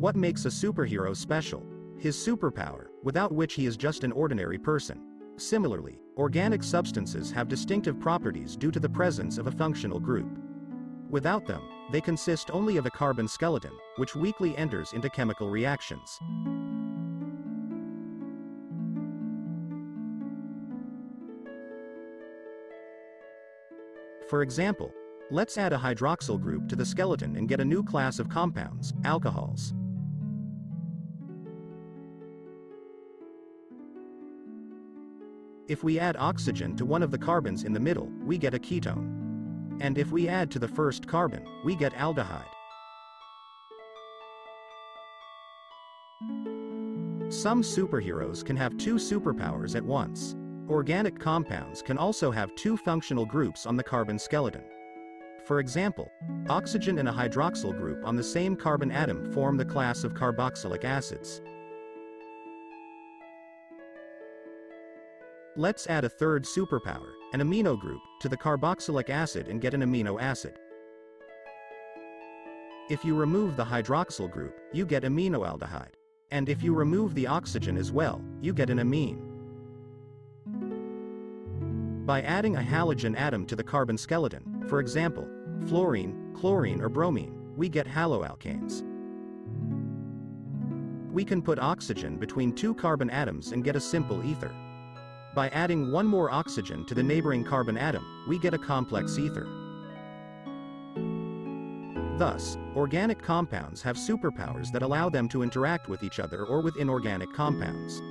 What makes a superhero special? His superpower, without which he is just an ordinary person. Similarly, organic substances have distinctive properties due to the presence of a functional group. Without them, they consist only of a carbon skeleton, which weakly enters into chemical reactions. For example, let's add a hydroxyl group to the skeleton and get a new class of compounds, alcohols. If we add oxygen to one of the carbons in the middle, we get a ketone. And if we add to the first carbon, we get aldehyde. Some superheroes can have two superpowers at once. Organic compounds can also have two functional groups on the carbon skeleton. For example, oxygen and a hydroxyl group on the same carbon atom form the class of carboxylic acids. Let's add a third superpower, an amino group, to the carboxylic acid and get an amino acid. If you remove the hydroxyl group, you get aminoaldehyde. And if you remove the oxygen as well, you get an amine. By adding a halogen atom to the carbon skeleton, for example, fluorine, chlorine or bromine, we get haloalkanes. We can put oxygen between two carbon atoms and get a simple ether. By adding one more oxygen to the neighboring carbon atom, we get a complex ether. Thus, organic compounds have superpowers that allow them to interact with each other or with inorganic compounds.